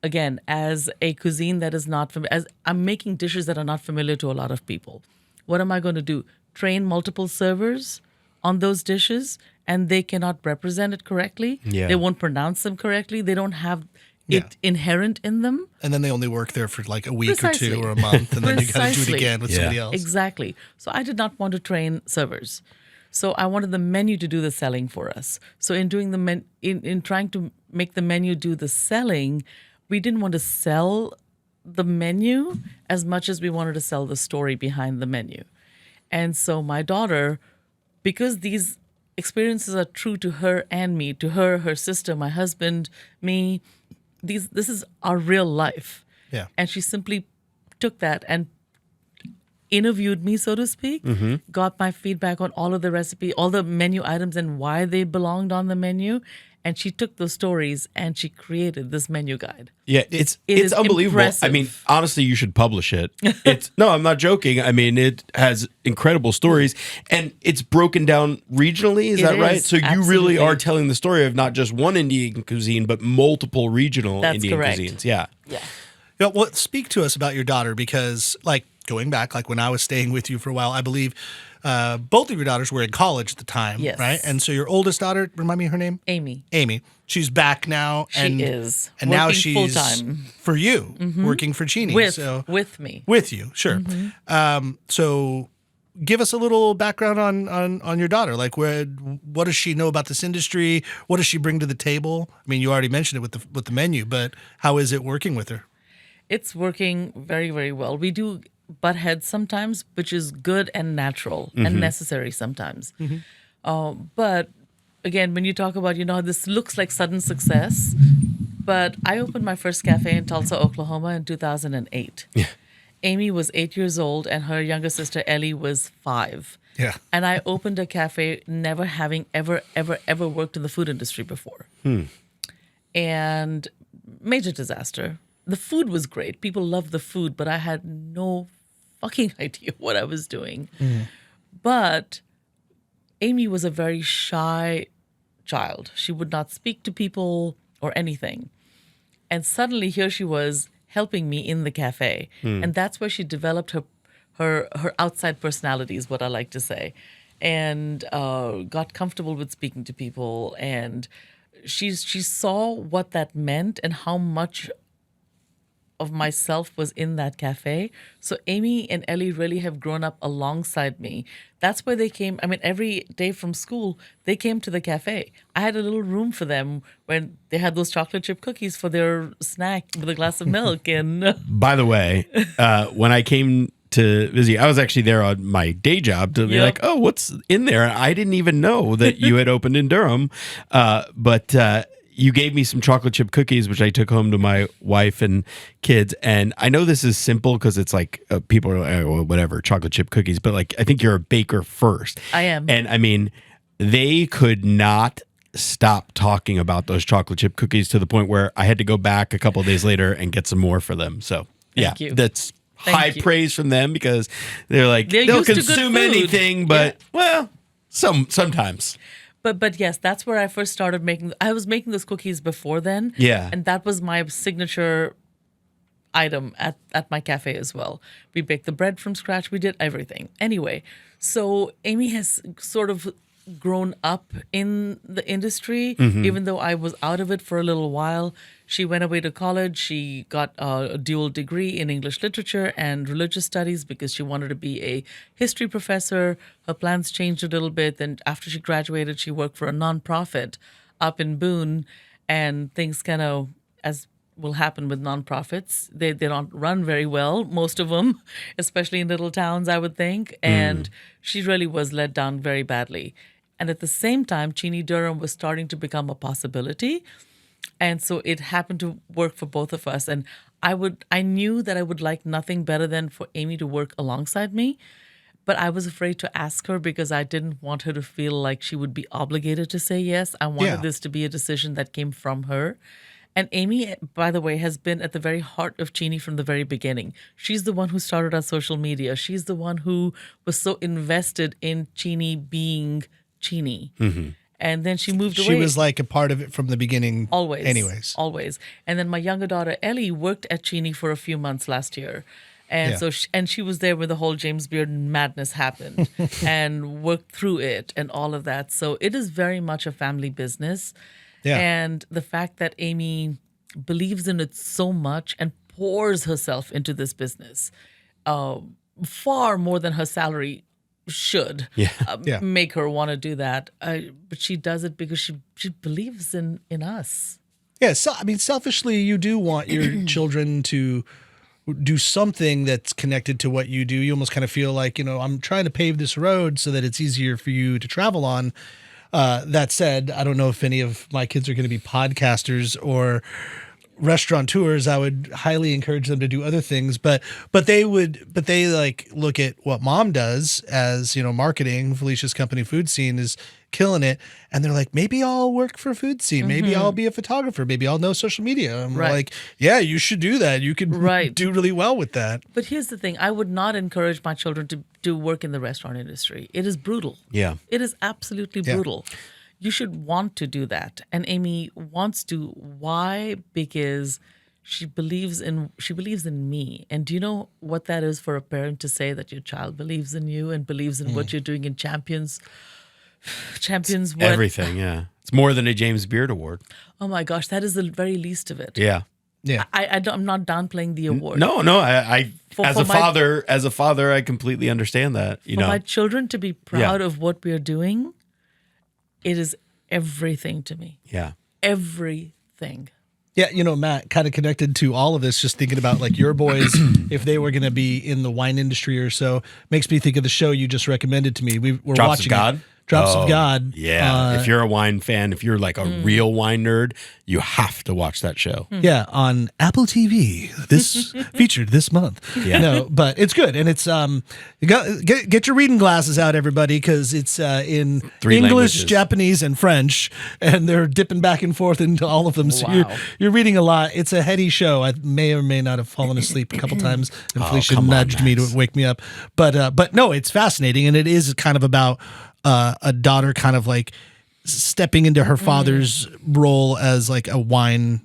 Again, as a cuisine that is not familiar, as I'm making dishes that are not familiar to a lot of people. What am I going to do? Train multiple servers on those dishes, and they cannot represent it correctly. Yeah. They won't pronounce them correctly. They don't have inherent in them. And then they only work there for like a week Precisely. or 2 or a month, and then you got to do it Precisely. again with somebody else. Exactly. So I did not want to train servers. So I wanted the menu to do the selling for us. So in doing the in trying to make the menu do the selling, we didn't want to sell the menu as much as we wanted to sell the story behind the menu. And so my daughter, because these experiences are true to her and me, to her, her sister, my husband, me, this is our real life. Yeah. And she simply took that and interviewed me, so to speak, got my feedback on all of the recipe, all the menu items and why they belonged on the menu. And she took those stories and she created this menu guide. Yeah, it's is unbelievable. impressive. I mean, honestly, you should publish it. No, I'm not joking. I mean, it has incredible stories, and it's broken down regionally. Is It that right? is, So you really absolutely. are telling the story of not just one Indian cuisine, but multiple regional That's Indian correct. cuisines. Yeah. Yeah. Yeah, well, speak to us about your daughter, because like going back, like when I was staying with you for a while, I believe both of your daughters were in college at the time, Yes. right? And so your oldest daughter, remind me her name? Amy. Amy. She's back now. She is. And now Working she's full-time. for you, working for Cheeni. With me. With you, sure. So give us a little background on your daughter. Like, what does she know about this industry? What does she bring to the table? I mean, you already mentioned it with the menu, but how is it working with her? It's working very, very well. We do butt heads sometimes, which is good and natural and necessary sometimes. But again, when you talk about, this looks like sudden success, but I opened my first cafe in Tulsa, Oklahoma in 2008. Yeah. Amy was 8 years old and her younger sister Ellie was 5. Yeah. And I opened a cafe never having ever worked in the food industry before. And major disaster. The food was great. People loved the food, but I had no fucking idea what I was doing. But Amy was a very shy child. She would not speak to people or anything. And suddenly here she was helping me in the cafe. And that's where she developed her outside personality, is what I like to say, and got comfortable with speaking to people. And she saw what that meant and how much of myself was in that cafe. So Amy and Ellie really have grown up alongside me. That's where they came. I mean, every day from school, they came to the cafe. I had a little room for them when they had those chocolate chip cookies for their snack with a glass of milk. And By the way, when I came to visit, I was actually there on my day job to be Yep. like, oh, what's in there? I didn't even know that you had opened in Durham. But you gave me some chocolate chip cookies, which I took home to my wife and kids. And I know this is simple because it's like people are like, oh, whatever, chocolate chip cookies. But like, I think you're a baker first. I am. And I mean, they could not stop talking about those chocolate chip cookies to the point where I had to go back a couple of days later and get some more for them. So yeah, Thank you. that's Thank high you. praise from them, because they're like, They're they'll used to good consume food. anything, but well, sometimes. But yes, that's where I first started making. I was making those cookies before then. Yeah. And that was my signature item at my cafe as well. We baked the bread from scratch. We did everything. Anyway, so Amy has sort of grown up in the industry, even though I was out of it for a little while. She went away to college. She got a dual degree in English literature and religious studies because she wanted to be a history professor. Her plans changed a little bit. And after she graduated, she worked for a nonprofit up in Boone. And things kind of, as will happen with nonprofits, they don't run very well, most of them, especially in little towns, I would think. And she really was let down very badly. And at the same time, Cheeni Durham was starting to become a possibility. And so it happened to work for both of us. And I knew that I would like nothing better than for Amy to work alongside me. But I was afraid to ask her because I didn't want her to feel like she would be obligated to say yes. I wanted this to be a decision that came from her. And Amy, by the way, has been at the very heart of Cheeni from the very beginning. She's the one who started our social media. She's the one who was so invested in Cheeni being Cheeni. And then she moved away. She was like a part of it from the beginning. Always. Anyways. Always. And then my younger daughter, Ellie, worked at Cheeni for a few months last year. And so she was there when the whole James Beard madness happened and worked through it and all of that. So it is very much a family business. Yeah. And the fact that Amy believes in it so much and pours herself into this business, far more than her salary should make her want to do that. But she does it because she believes in us. Yeah, so I mean, selfishly, you do want your children to do something that's connected to what you do. You almost kind of feel like, I'm trying to pave this road so that it's easier for you to travel on. That said, I don't know if any of my kids are going to be podcasters or restaurateurs. I would highly encourage them to do other things, but they like look at what mom does as, marketing. Felicia's company, Food Scene, is killing it, and they're like, maybe I'll work for Food Scene, maybe I'll be a photographer, maybe I'll know social media. I'm like, yeah, you should do that. You could do really well with that. But here's the thing, I would not encourage my children to do work in the restaurant industry. It is brutal. Yeah. It is absolutely brutal. You should want to do that. And Amy wants to. Why? Because she believes in me. And do you know what that is for a parent to say, that your child believes in you and believes in what you're doing in Champions what? Everything, yeah. It's more than a James Beard Award. Oh my gosh, that is the very least of it. Yeah. Yeah. I'm not downplaying the award. No, I as a father, I completely understand that. For my children to be proud of what we're doing, it is everything to me. Yeah. Everything. Yeah, Matt, kind of connected to all of this, just thinking about like your boys, if they were going to be in the wine industry or so, makes me think of the show you just recommended to me. We're Drops watching of God? Drops of God. Yeah. If you're a wine fan, if you're like a real wine nerd, you have to watch that show. Yeah, on Apple TV. This featured this month. Yeah. No, but it's good, and it's you got get your reading glasses out, everybody, because it's in 3 English, languages. Japanese, and French, and they're dipping back and forth into all of them. So you're reading a lot. It's a heady show. I may or may not have fallen asleep a couple times, and Felicia nudged me to wake me up. But no, it's fascinating, and it is kind of about a daughter kind of like stepping into her father's role as like a wine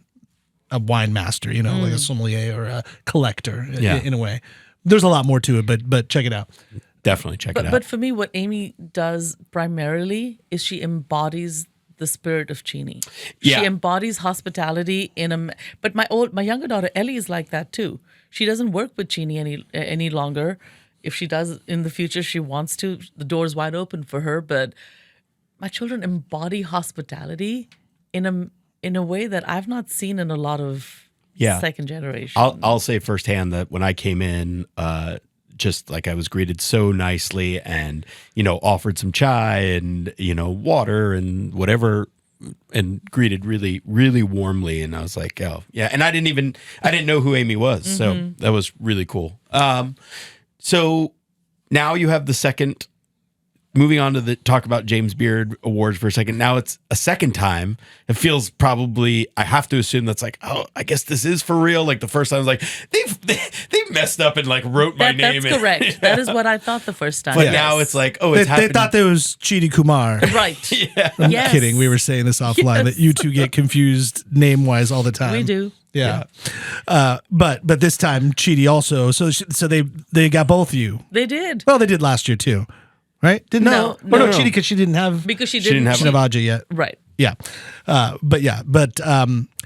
master, like a sommelier or a collector in a way. There's a lot more to it, but check it out. Definitely check it out. But for me, what Amy does primarily is she embodies the spirit of Cheeni. Yeah. She embodies hospitality but my younger daughter Ellie is like that too. She doesn't work with Cheeni any longer. If she does in the future, she wants to. The door's wide open for her. But my children embody hospitality in a way that I've not seen in a lot of second generation. I'll say firsthand that when I came in, just like I was greeted so nicely, and offered some chai and water and whatever, and greeted really, really warmly. And I was like, oh yeah. And I didn't know who Amy was, so that was really cool. So now you have the second, moving on to talk about James Beard Awards for a second. Now it's a second time. It feels probably, I have to assume that's like, oh, I guess this is for real. Like the first time I was like, they messed up and like wrote my name. That's correct. Yeah. That is what I thought the first time. But now it's like, oh, it's they thought there was Cheeni Kumar. Right. Yeah. I'm kidding. We were saying this offline that you two get confused name-wise all the time. We do. Yeah. But this time Cheeni also. So they got both of you. They did. Well, they did last year too, right? No, Cheeni, because she didn't have Aja yet. Right. Yeah. But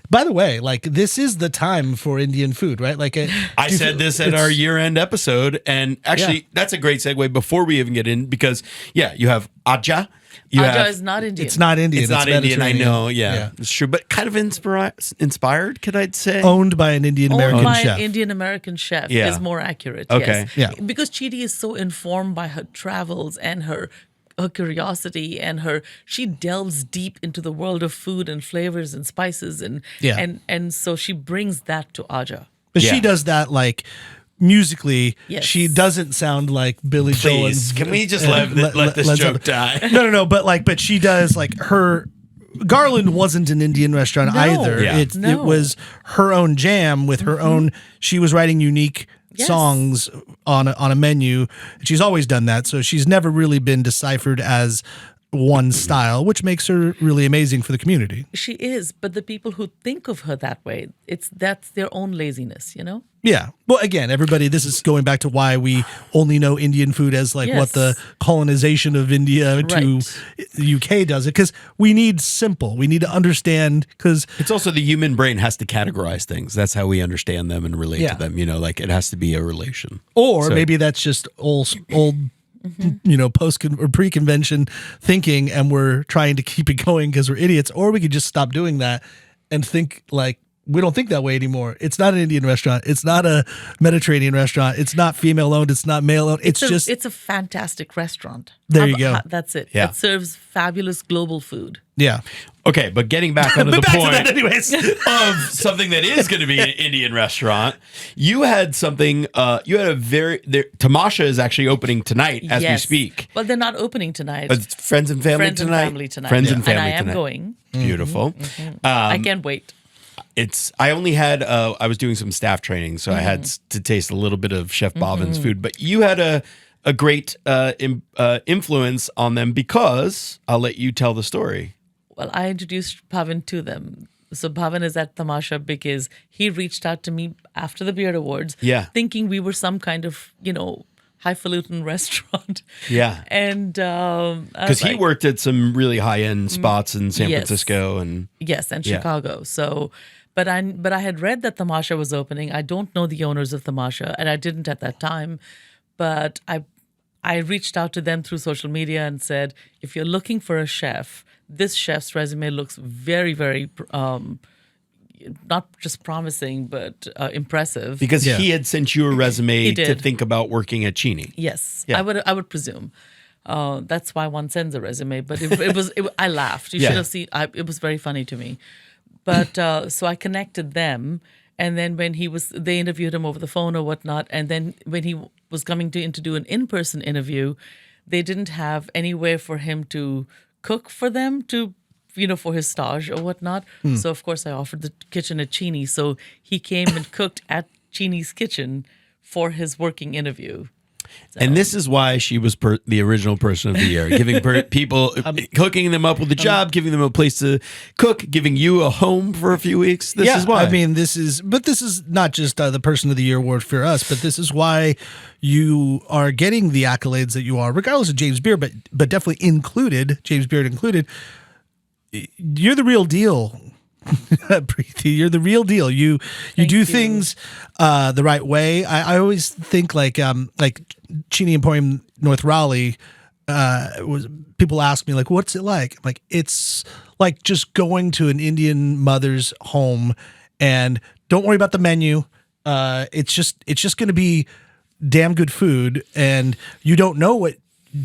by the way, like this is the time for Indian food, right? Like I said this at our year-end episode, and actually that's a great segue before we even get in, because you have Aja. Aja is not Indian. It's not Indian. It's not Indian, I know. Yeah, it's true, but kind of inspired, could I say? Owned by an Indian American chef. Owned by an Indian American chef is more accurate. Okay. Yes. Yeah. Because Cheeni is so informed by her travels and her curiosity, and she delves deep into the world of food and flavors and spices, and so she brings that to Aja. But she does that like musically. Yes. She doesn't sound like Billy Joel. Can we just let this joke die? No. But she does like her. Garland wasn't an Indian restaurant either. Yeah. It was her own jam with her own. She was writing unique songs on a menu. She's always done that, so she's never really been deciphered as one style, which makes her really amazing for the community. She is, but the people who think of her that way, that's their own laziness, Yeah. Well, again, everybody, this is going back to why we only know Indian food as like Yes. what the colonization of India to Right. the UK does it. Because we need simple. We need to understand because It's also the human brain has to categorize things. That's how we understand them and relate Yeah. to them. You know, like it has to be a relation. or So- maybe that's just old post or pre-convention thinking, and we're trying to keep it going because we're idiots. Or we could just stop doing that and think like we don't think that way anymore. It's not an Indian restaurant. It's not a Mediterranean restaurant. It's not female owned. It's not male owned. It's just it's a fantastic restaurant. There you go. That's it. Yeah. It serves fabulous global food. yeah. Okay, but getting back onto the Back to point that anyways. of something that is going to be an Indian restaurant, you had something. You had a Tamasha is actually opening tonight as we Yes. speak. Well, they're not opening tonight. It's friends and family Friends and tonight. family tonight. Friends and And family I am tonight. going. Beautiful. I can't wait. I only had I was doing some staff training, so I had to taste a little bit of Chef Bhavan's food. But you had a great influence on them because I'll let you tell the story. Well, I introduced Bhavan to them. So Bhavan is at Tamasha because he reached out to me after the Beard Awards, Yeah. thinking we were some kind of, highfalutin restaurant. Yeah. And Because he worked at some really high end spots in San Yes. Francisco, and Yes, and Yeah. Chicago. So, but I had read that Tamasha was opening. I don't know the owners of Tamasha, and I didn't at that time. But I reached out to them through social media and said, if you're looking for a chef, this chef's resume looks very, very not just promising, but impressive. because Yeah. he had sent you a resume He to did. think about working at Cheeni. Yes, Yeah. I would presume. That's why one sends a resume. But I laughed. You Yeah. should have seen. It was very funny to me. But so I connected them, and then when they interviewed him over the phone or whatnot, and then when he was coming to do an in-person interview, they didn't have anywhere for him to cook for them for his stage or whatnot. So of course I offered the kitchen at Cheeni. So he came and cooked at Cheeni's kitchen for his working interview. And this is why she was the original person of the year, giving people, hooking them up with a job, giving them a place to cook, giving you a home for a few weeks. This is why. I mean, this is not just the Person of the Year award for us, but this is why you are getting the accolades that you are, regardless of James Beard, but definitely James Beard included. You're the real deal. Preeti, you're the real deal. You do things the right way. I always think like Cheeni Emporium North Raleigh people ask me like, what's it like? I'm like, it's like just going to an Indian mother's home, and don't worry about the menu. It's just going to be damn good food, and you don't know what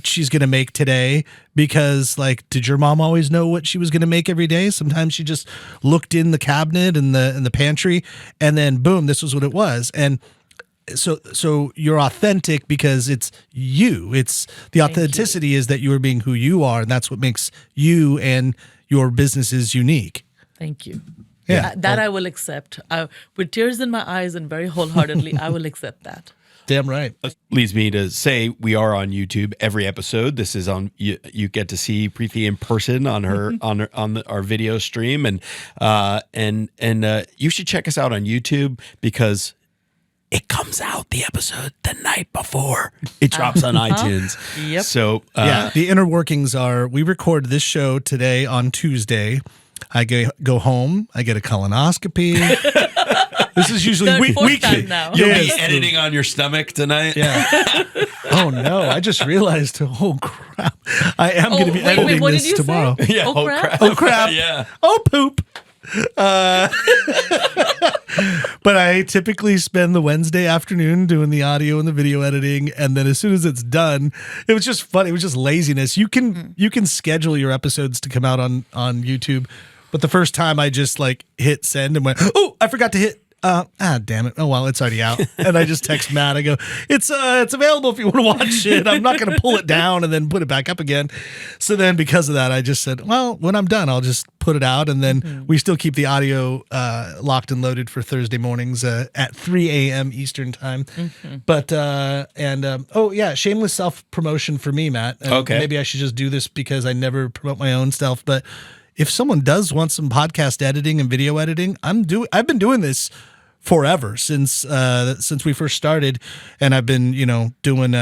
she's going to make today because like, did your mom always know what she was going to make every day? Sometimes she just looked in the cabinet in the pantry, and then boom, this was what it was. And so you're authentic because it's you. It's the authenticity is that you are being who you are, and that's what makes you and your businesses unique. Thank you. Yeah. That I will accept. With tears in my eyes and very wholeheartedly, I will accept that. Damn right. leads me to say we are on YouTube every episode. This is on you get to see Preeti in person on her our video stream, and you should check us out on YouTube because it comes out the episode the night before it drops on iTunes. Yep. So Yeah, the inner workings are we record this show today on Tuesday. I go home. I get a colonoscopy. This is usually Fourth weekly. time now. you'll Yes. be editing on your stomach tonight. Yeah. Oh no! I just realized. Oh crap! I am going to be editing what did this you say? tomorrow. Yeah. Oh, crap. Oh crap! Yeah. Oh poop! But I typically spend the Wednesday afternoon doing the audio and the video editing, and then as soon as it's done, it was just fun. It was just laziness. You can schedule your episodes to come out on YouTube, but the first time I just like hit send and went, oh, I forgot to hit. Damn it. Oh, well, it's already out. And I just text Matt. I go, it's available if you want to watch it. I'm not going to pull it down and then put it back up again. So then because of that, I just said, well, when I'm done, I'll just put it out. And then we still keep the audio locked and loaded for Thursday mornings at 3 a.m. Eastern time. But, shameless self-promotion for me, Matt. And Okay. maybe I should just do this because I never promote my own stuff. But if someone does want some podcast editing and video editing, I've been doing this forever since we first started, and I've been doing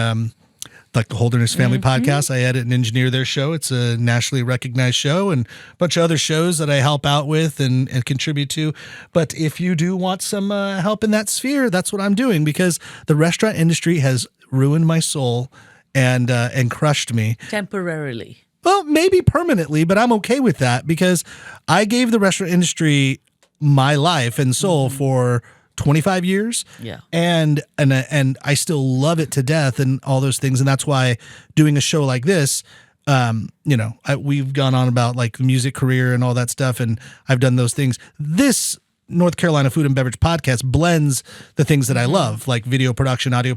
like the Holderness Family Podcast. I edit and engineer their show. It's a nationally recognized show, and a bunch of other shows that I help out with and contribute to. But if you do want some help in that sphere, that's what I'm doing, because the restaurant industry has ruined my soul and crushed me. Temporarily. Well, maybe permanently, but I'm okay with that, because I gave the restaurant industry my life and soul for 25 years. Yeah. And I still love it to death and all those things. And that's why doing a show like this, we've gone on about like the music career and all that stuff, and I've done those things. This North Carolina Food and Beverage Podcast blends the things that I love, like video production, audio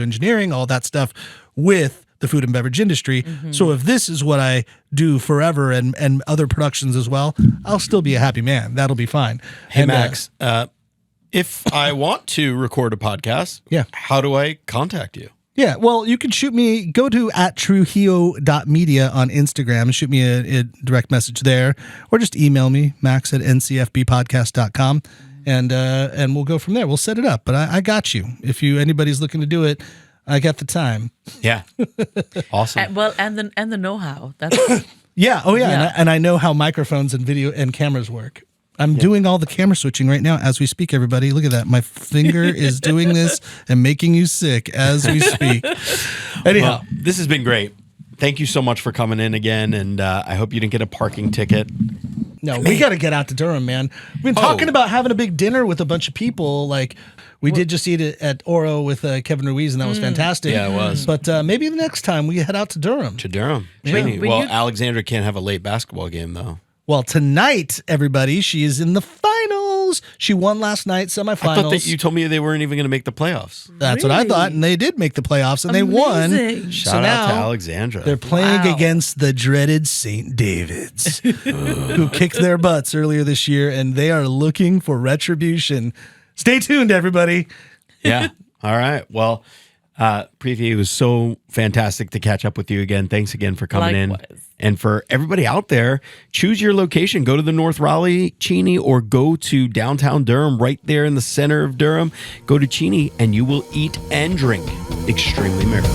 engineering, all that stuff, with the food and beverage industry. So if this is what I do forever and other productions as well, I'll still be a happy man. That'll be fine. Hey, And, Max, if I want to record a podcast, Yeah. how do I contact you? Yeah, well, you can shoot me, go to @trujillo.media on Instagram and shoot me a direct message there, or just email me, max@ncfbpodcast.com, and we'll go from there. We'll set it up, but I got you. If anybody's looking to do it, I got the time. Yeah. Awesome. And the know-how. That's Yeah, oh yeah, Yeah. And I know how microphones and video and cameras work. I'm doing all the camera switching right now as we speak, everybody. Look at that. My finger is doing this and making you sick as we speak. Anyhow. Well, this has been great. Thank you so much for coming in again, and I hope you didn't get a parking ticket. No, we got to get out to Durham, man. We've been talking about having a big dinner with a bunch of people. Like, we did just eat it at Oro with Kevin Ruiz, and that was fantastic. Yeah, it was. But maybe the next time we head out to Durham. To Durham. Yeah. Cheeni. When Well, you- Alexandra can't have a late basketball game, though. Well, tonight, everybody, she is in the finals. She won last night, semifinals. I thought that you told me they weren't even going to make the playoffs. That's what I thought, and they did make the playoffs, and they won. Amazing. Shout out to now Alexandra. They're playing Wow. against the dreaded St. David's, who kicked their butts earlier this year, and they are looking for retribution. Stay tuned, everybody. Yeah. All right. Well, Preeti, it was so fantastic to catch up with you again. Thanks again for coming in. Likewise. And for everybody out there, choose your location. Go to the North Raleigh Cheeni, or go to downtown Durham, right there in the center of Durham. Go to Cheeni and you will eat and drink extremely merrily.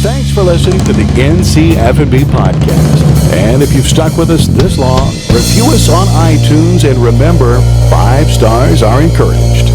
Thanks for listening to the NCF&B podcast. And if you've stuck with us this long, review us on iTunes, and remember, 5 stars are encouraged.